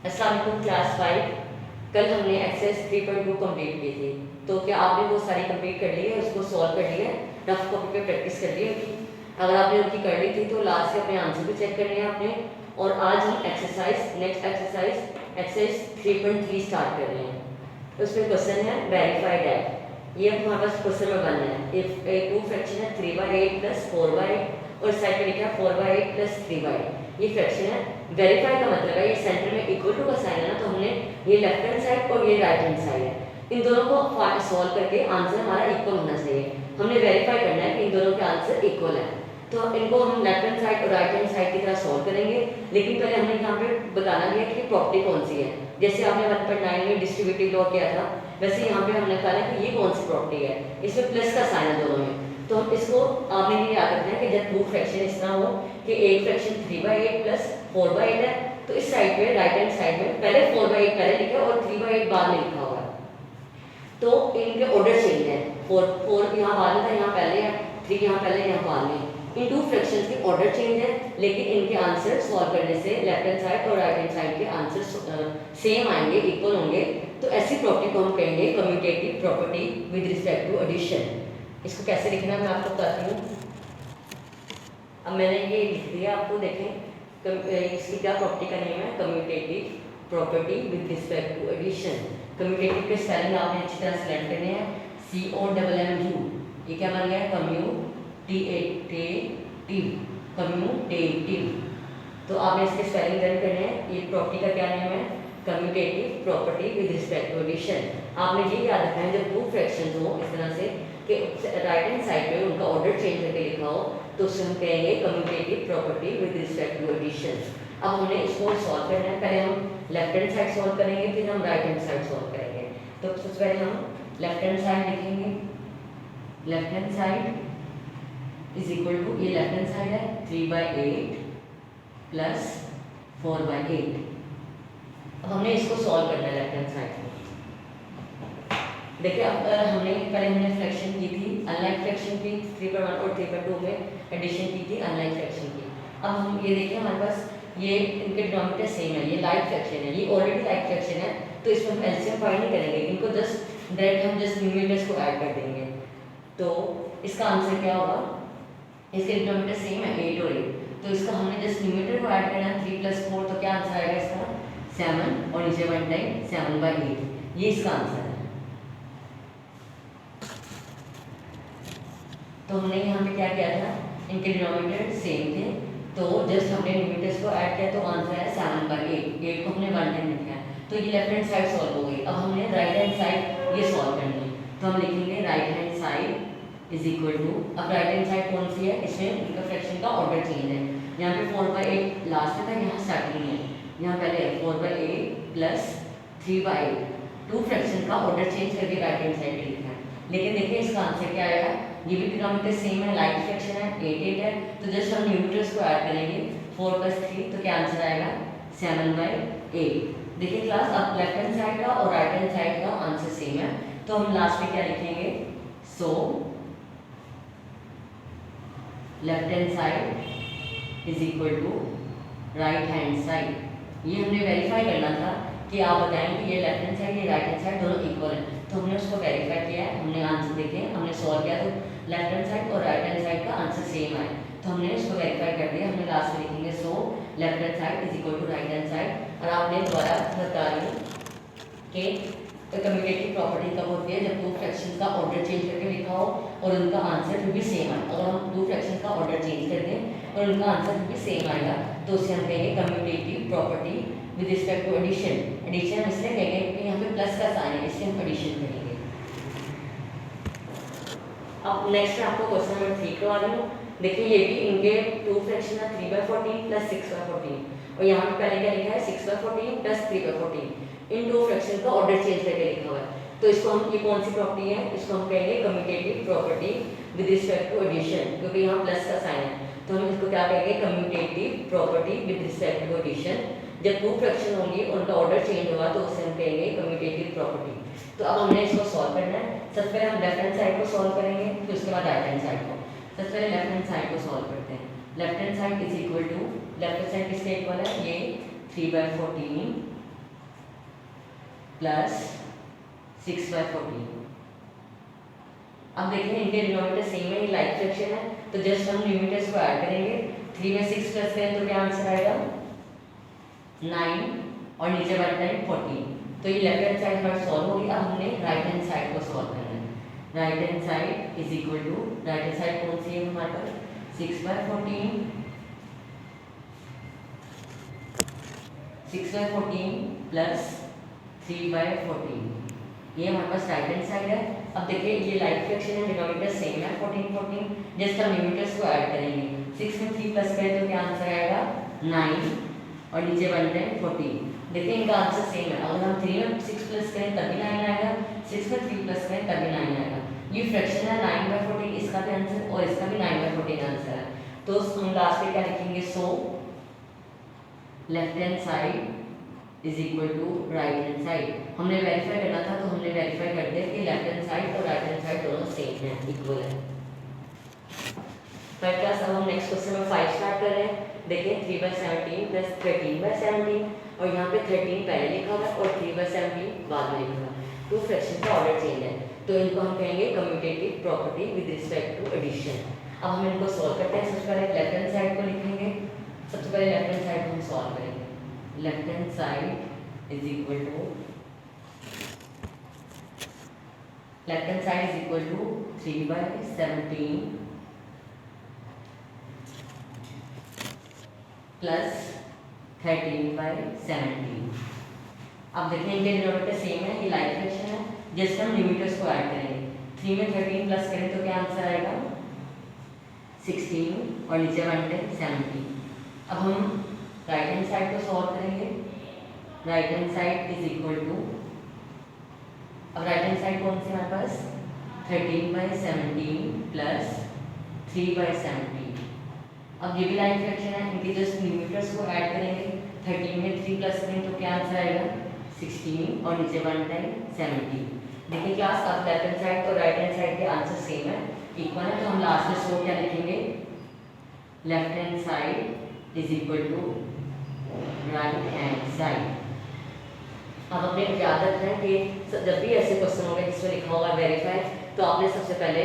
अस्सलाम वालेकुम क्लास 5। कल हमने एक्सरसाइज 3.2 कंप्लीट की थी, तो क्या आपने वो सारी कंप्लीट कर ली है, उसको सॉल्व कर लिया है, रफ कॉपी पे प्रैक्टिस कर ली होगी। अगर आपने उनकी कर ली थी तो लास्ट से अपने आंसर भी चेक करने हैं आपने। और आज हम नेक्स्ट एक्सरसाइज 3.3 स्टार्ट कर रहे हैं। तो उसमें क्वेश्चन है वेरीफाई डैट। ये अब हमारे पास क्वेश्चन में बनना है। इफ ए टू फ्रैक्शन है 3/8 प्लस 4/8 और साइड पे लिखा है 4/8 प्लस 3/8। ये फ्रैक्शन है। वेरीफाई का मतलब है ये सेंटर में इक्वल टू का साइन है ना, तो हमने ये लेफ्ट हैंड साइड और ये राइट हैंड साइड है, इन दोनों को सॉल्व करके आंसर हमारा इक्वल होना चाहिए। हमने वेरीफाई करना है कि इन दोनों के आंसर इक्वल है, तो इनको हम लेफ्ट हैंड साइड और राइट हैंड साइड की तरह सॉल्व करेंगे। लेकिन पहले हमने यहाँ पे बताना भी है कि प्रॉपर्टी कौन सी है। जैसे आपने 1.9 में डिस्ट्रीब्यूटिव लॉ किया था, वैसे यहाँ पे हमने कहा कि ये कौन सी प्रॉपर्टी है, इसमें प्लस का साइन है दोनों में। तो हम इसको आपने ये याद रखना है कि जब टू फ्रैक्शन इस तरह हो कि एक फ्रैक्शन 3/8 प्लस 4/8 है, तो इस साइड पे राइट हैंड साइड में पहले 4/8 पहले लिखा है और 3/8 बाद में लिखा हुआ है, तो इनके ऑर्डर चेंज है। 4 यहाँ बाद में था, यहाँ पहले है, 3 यहाँ पहले, यहाँ बाद में। इन टू फ्रैक्शंस के ऑर्डर चेंज है, लेकिन इनके आंसर सॉल्व करने से लेफ्ट हैंड साइड और राइट हैंड साइड के आंसर सेम आएंगे, इक्वल होंगे। तो ऐसी प्रॉपर्टी को हम कहेंगे commutative property with respect to addition. इसको कैसे लिखना है मैं आपको बताती हूँ। अब मैंने ये लिख दिया, आपको देखें इसकी क्या प्रॉपर्टी का नेम है, commutative property with respect to addition. Commutative के स्पेलिंग आपने अच्छी तरह से लर्न करने हैं। COMMU, ये क्या बन गया, कम्यूटेटिव। तो आपने इसके स्पेलिंग लर्न करने हैं। ये प्रॉपर्टी का क्या नेम है, commutative property with respect to addition. आपने ये याद रखना है जब टू फ्रैक्शंस हो इस तरह से कि राइट हैंड साइड पे उनका ऑर्डर चेंज करके लिखा हो, तो उससे हम कहेंगे commutative property with respect to addition. अब हमने इसको सॉल्व करना है। पहले हम लेफ्ट हैंड साइड सॉल्व करेंगे, फिर हम राइट हैंड साइड सॉल्व करेंगे। तो सबसे पहले हम लेफ्ट हैंड साइड लिखेंगे। Left hand side is equal to, ये लेफ्ट हैंड साइड है 3/8 प्लस 4/8। अब हमने इसको सॉल्व करना है लेफ्ट हैंड साइड में। देखिए अब हमने फ्रैक्शन की थी, अनलाइक फ्रैक्शन की 3/1 और 3/2 में एडिशन की थी अनलाइक फ्रैक्शन की। अब हम ये देखिए हमारे पास ये इनके डिनोमिनेटर सेम है, ये लाइक फ्रैक्शन है, ये ऑलरेडी लाइक फ्रैक्शन है, तो इसमें हम एलसीएम फाइंड नहीं करेंगे, इनको जस्ट डायरेक्ट हम जस्ट न्यूमरेटर्स को ऐड कर देंगे। तो इसका आंसर क्या होगा, इसके डिनोमिनेटर सेम है 8 और 8, तो इसका हमने जस्ट न्यूमरेटर को ऐड करना है 3 + 4, तो क्या आंसर आएगा इसका 7, और नीचे 1 टाइम 7/8, ये इसका आंसर है। तो हमने यहाँ पे क्या किया था, इनके डिनोमिनेटर सेम थे, तो जस्ट हमने न्यूमरेटर्स को ऐड किया, तो आंसर है 7/8। 8 को हमने 1 टाइम लिखा है, तो ये लेफ्ट हैंड साइड सॉल्व हो गई। अब हमने राइट हैंड साइड ये सॉल्व करनी है, तो हम लिखेंगे right hand side is equal to, अब राइट हैंड साइड कौन सी है, इसमें इनका फ्रैक्शन का ऑर्डर चेंज है। यहाँ पे 4/8 लास्ट में था, यहाँ स्टार्टिंग है, यहाँ पहले 4/8 प्लस 3/8, टू फ्रैक्शन का ऑर्डर चेंज करके राइट हैंड साइड लिखा है। लेकिन देखिए इसका आंसर क्या आएगा, ये भी डिनोमिनेटर सेम है, लाइक फ्रैक्शन है, 8 है, तो जस्ट हम न्यूमरेटर्स को ऐड करेंगे 4 + 3, तो क्या आंसर आएगा 7/8। देखिए क्लास, अब लेफ्ट हैंड साइड का और राइट हैंड साइड का आंसर सेम है, तो हम लास्ट में क्या लिखेंगे, so left hand side is equal to right hand side. ये हमने वेरीफाई करना था कि आप बताएं कि ये लेफ्ट हैंड साइड ये राइट हैंड साइड दोनों इक्वल है, तो हमने उसको वेरीफाई किया है, हमने आंसर देखे, हमने सॉल्व किया, तो लेफ्ट हैंड साइड और राइट हैंड साइड का आंसर सेम आए, तो हमने इसको वेरीफाई कर दिया। हमने लास्ट में लिखेंगे so left hand side is equal to right hand side. और आपने दोबारा बता रही कि कम्यूटेटिव प्रॉपर्टी कब होती है, जब टू फ्रैक्शन का ऑर्डर चेंज करके लिखा हो और उनका आंसर फिर भी सेम आए। अगर हम टू फ्रैक्शन का ऑर्डर चेंज कर दें और उनका आंसर फिर भी सेम आएगा, तो उसे हम कहेंगे commutative property with respect to addition. Addition हम इसलिए कहेंगे क्योंकि यहाँ पे प्लस का साइन है, इसलिए हम एडिशन करेंगे। अब नेक्स्ट मैं आपको क्वेश्चन नंबर 3 करवा रही हूँ। देखिए ये भी इनके टू फ्रैक्शन है 3/14 प्लस 6/14, और यहाँ पे पहले क्या लिखा है 6/14 प्लस 3/14। इन दो फ्रैक्शन का ऑर्डर चेंज करके लिखा हुआ है, तो इसको हम, ये कौन सी प्रॉपर्टी है, इसको हम कहेंगे commutative property with respect to addition, क्योंकि यहाँ प्लस का साइन है, तो हम इसको क्या कहेंगे commutative property with respect to addition. जब टू फ्रैक्शन होंगी उनका ऑर्डर चेंज होगा, तो उसे हम कहेंगे कम्यूटेटिव प्रॉपर्टी। तो अब हमने इसको सॉल्व करना है। सबसे पहले हम लेफ्ट हैंड साइड को सॉल्व करेंगे, फिर उसके बाद राइट हैंड साइड को। सबसे पहले लेफ्ट हैंड साइड को सॉल्व करते हैं। Left hand side is equal to, left hand side किसके इक्वल है, ये 3/14 प्लस 6/14। अब देखिए इनके डिनोमिनेटर सेम है, ये लाइक फ्रैक्शन है, तो जस्ट हम न्यूमरेटर्स को ऐड करेंगे। 3 में 6 प्लस करें तो क्या आंसर आएगा 9 और नीचे 1 टाइम 14। तो ये लेफ्ट हैंड साइड हमारा सॉल्व हो गया। अब हमने राइट हैंड साइड को सॉल्व करना है। Right hand side is equal to, right hand side कौन सी है हमारे पास 6/14 प्लस 3/14, ये हमारे पास राइट हैंड साइड है। अब देखिए ये लाइक फ्रैक्शन है, डिनोमिनेटर सेम है 14 जस्ट हम न्यूमरेटर्स को ऐड करेंगे। 6 में 3 प्लस करें तो क्या आंसर आएगा 9 और नीचे 1 टाइम 14। देखिए इनका आंसर सेम है। अगर हम 3 में 6 प्लस करें तभी 9 आएगा, 6 में 3 प्लस करें तभी 9 आएगा। ये फ्रैक्शन है 9/14, इसका भी आंसर और इसका भी 9/14 आंसर है। तो हम लास्ट पे क्या लिखेंगे, so left hand side is equal to right hand side. हमने वेरीफाई करना था तो हमने वेरीफाई कर दिया कि लेफ्ट हैंड साइड और राइट हैंड साइड दोनों सेम है, इक्वल है। Five class. अब हम नेक्स्ट क्वेश्चन में 5 स्टार्ट कर रहे हैं। देखिए 3/17 प्लस 13/17 और यहाँ पे 13 पहले लिखा हुआ है और 3/17 बाद में लिखा हुआ है, तो फ्रैक्शन का ऑर्डर चेंज है, तो इनको हम कहेंगे commutative property with respect to addition. अब हम इनको सॉल्व करते हैं। सबसे पहले लेफ्ट हैंड साइड को लिखेंगे। सबसे पहले लेफ्ट हैंड साइड को हम सॉल्व करेंगे। Left hand side is equal to, left hand side is equal to 3/17 plus 13/17। अब देखिए इनके डिनोमिनेटर सेम है, ये लाइक फ्रैक्शन है, जस्ट हम न्यूमरेटर्स को ऐड करेंगे। 3 में 13 प्लस करें तो क्या आंसर आएगा 16 और नीचे 1 टाइम 17। अब हम राइट हैंड साइड को सॉल्व करेंगे। Right hand side is equal to, अब राइट हैंड साइड कौन सी हमारे पास 13/17 प्लस 3/17। अब ये भी लाइन फ्रैक्शन है, इनके जस्ट न्यूमरेटर्स को ऐड करेंगे। 13 में 3 प्लस करें तो क्या आंसर आएगा 16 और नीचे 1 टाइम 17। देखिए क्लास, अब लेफ्ट हैंड साइड और राइट हैंड साइड के आंसर सेम है, इक्वल है, तो हम लास्ट में सो क्या लिखेंगे, left hand side is equal to right hand side. अब अपने याद रखना है कि जब भी ऐसे क्वेश्चन होंगे जिसमें लिखा होगा वेरीफाई, तो आपने सबसे पहले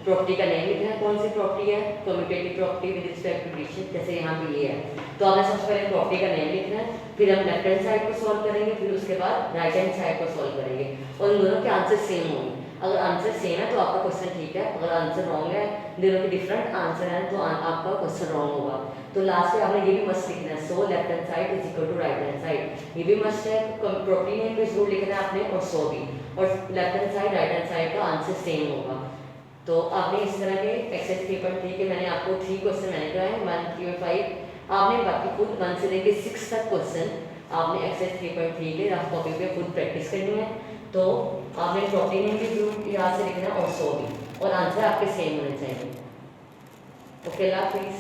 प्रॉपर्टी का नेम लिखना है। कौन सी प्रॉपर्टी है, commutative property with respect to addition, जैसे यहाँ पे ये है, तो आपने सबसे पहले प्रॉपर्टी का नेम लिखना है, फिर हम लेफ्ट हैंड साइड को सॉल्व करेंगे, फिर उसके बाद राइट हैंड साइड को सॉल्व करेंगे और इन दोनों के आंसर सेम होंगे। अगर आंसर सेम है तो आपका क्वेश्चन ठीक है, अगर आंसर रॉन्ग है, दोनों के डिफरेंट आंसर हैं तो आपका क्वेश्चन रॉन्ग होगा। तो लास्ट में आपने ये भी मस्ट लिखना है, so left hand side is equal to right hand side, ये भी मस्ट है। प्रॉपर्टी नेम पे जरूर लिखना है आपने, और सो भी, और left hand side right hand side का आंसर सेम होगा। तो आपने इस तरह के एक्सरसाइज 3.3 के मैंने आपको 3 क्वेश्चन मैंने कराए 1, 3 और 5। आपने बाकी खुद 1 से लेकर 6 तक क्वेश्चन आपने एक्सरसाइज 3.3 के रफ कॉपी पे खुद प्रैक्टिस करनी है। तो आपने प्रॉपर्टी नेम भी जरूर याद से लिखना है और सो भी, और आंसर आपके सेम होने चाहिए। ओके, अल्लाह हाफिज़।